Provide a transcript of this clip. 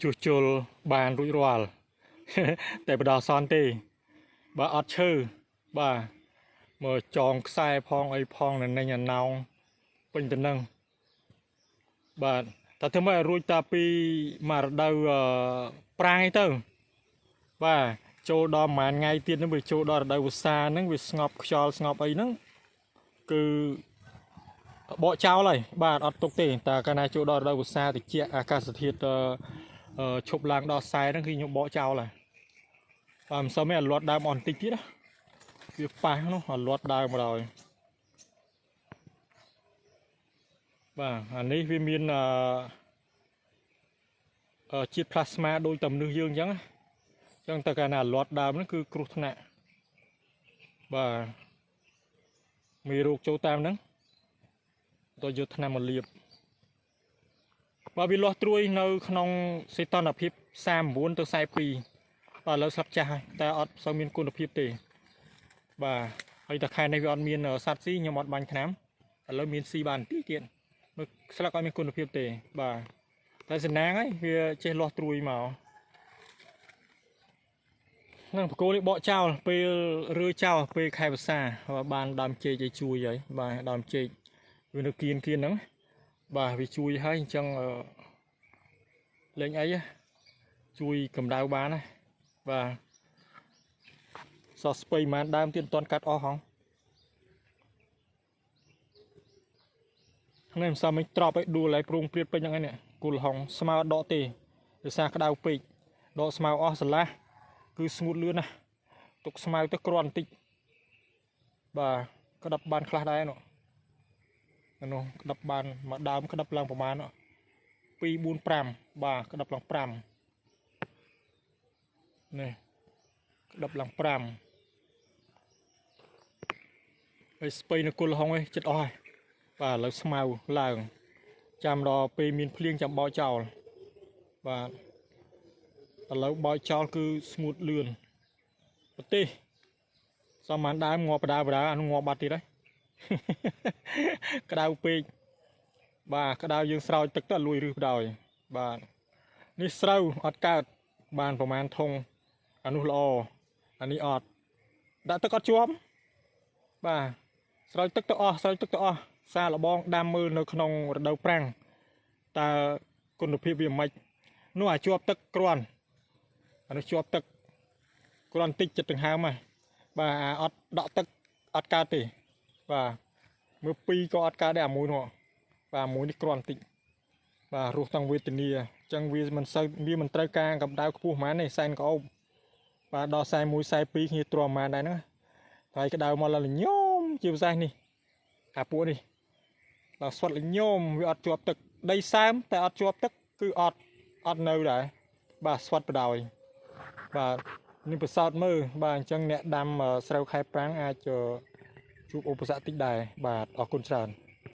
ជួសជុលបានរួចរាល់តែបដោះសនទេបើអត់ឈើបាទមើលចងខ្សែផងអីផងនៅនឹងអាណោងពេញទៅនឹងបាទតែធ្វើម៉េចរួចតាពីមួយរដូវប្រាំងអីទៅបាទចូលដល់ប្រហែលថ្ងៃទៀតហ្នឹងវាចូលដល់រដូវវស្សាហ្នឹងវាស្ងប់ខ្យល់ស្ងប់អីហ្នឹងគឺបកចោលហើយបាទអត់ទុកទេតែកាលណាចូលដល់រដូវវស្សាតិចអាកាសធាតុឈប់ឡើងដល់40ហ្នឹងគឺខ្ញុំបកចោលហើយបាទមិនសមទេអាលាត់ដើមអស់បន្តិចទៀតណាវាប៉ះនោះអាលាត់ដើមមកដល់បាទអានេះវាមានជាតិផ្លាស្មាដូចតែមនុស្សយើងអញ្ចឹងអញ្ចឹងតែកាលណាលាត់ដើមហ្នឹងគឺគ្រោះថ្នាក់បាទមានរោគចូលតាមហ្នឹងទៅយកថ្នាំមកលាបបាទវាលាស់ត្រួយនៅក្នុងសីតុណ្ហភាព39ទៅ42បាទឥឡូវស្លាប់ចាស់ហើយតែអត់សូវមានគុណភាពទេបាទហើយតែខែនេះវាអត់មានសត្វស៊ីខ្ញុំអត់បាញ់ថ្នាំឥឡូវមានស៊ីបានទីទៀតមើលស្លឹកអត់មានគុណភាពទេបាទតែសំណាងហើយវាចេះលាស់ត្រួយមកនឹងបកគោនេះបកចោលពេលរើចោលពេលខែវស្សាបានដើមចេកឲ្យជួយហើយបាទដើមចេកវានៅគៀនហ្នឹងបាទវាជួយហើយអញ្ចឹងលេងអីជួយកម្ដៅបានណាបាទសស្ពៃមិនដើមទៀតមិនទាន់កាត់អស់ហងនេះមិនសមមិនត្រប់ឲ្យដួលឲ្យប្រងព្រាតពេញហ្នឹងឯនេះគូលហុងស្មៅដកទេដោយសារក្តៅពេកដកស្មៅអស់ស្រឡះគឺស្ងួតលឿនណាទុកស្មៅទៅគ្រាន់បន្តិចបាទក្តាប់បានខ្លះដែរនោះក្តាប់បានមួយដើមក្តាប់ឡើងប្រហែល2 4 5បាទក្តាប់ឡើង5នេះក្តាប់ឡើង5ហើយស្ពៃនៅគល់ហុងឯងចិត្តអស់ហើយបាទឥឡូវស្មៅឡើងចាំដល់ពេលមានភ្លៀងចាំបោចចោលបាទឥឡូវបោចចោលគឺស្ងួតលឿនប្រទេសសមបានដើមងាប់បដាអានោះងាប់បាត់ទៀតហើយក្តៅពេកបាទក្តៅយើងស្រោចទឹកទៅលួយរឹសបដ ாய் បាទនេះស្រូវអត់កើតបានប្រមាណធុងអានោះល្អអានេះអត់ដាក់ទឹកអត់ជាប់បាទស្រោចទឹកទៅអស់សារលបងដាំមើលនៅក្នុងរដូវប្រាំងតើគុណភាពវាមិននោះអាជាប់ទឹកគ្រាន់អានោះជាប់ទឹកគ្រាន់តិចចិត្តដង្ហើមហើយបាទអាអត់ដក់ទឹកអត់កើតទេបាទមើលពីរក៏អត់កើតដែរអាមួយនោះបាទមួយនេះគ្រាន់តិចបាទរស់តាំងវេទនាអញ្ចឹងវាមិនត្រូវការកម្ដៅខ្ពស់ហ្មងទេសែនក្អោបបាទដល់41 42គ្នាទ្រាំហ្មងដែរហ្នឹងហើយក្តៅមកឡើងញោមជាពិសេសនេះអាពួកនេះដល់ស្វិតល្ញោមវាអត់ជាប់ទឹកដីសើមតែអត់ជាប់ទឹកគឺអត់នៅដែរបាទស្វិតបដ ாய் បាទនេះប្រសោតមើលបាទអញ្ចឹងអ្នកដាំស្រូវខែប្រាំងអាចជួបឧបសគ្គតិចដែរបាទអរគុណច្រើន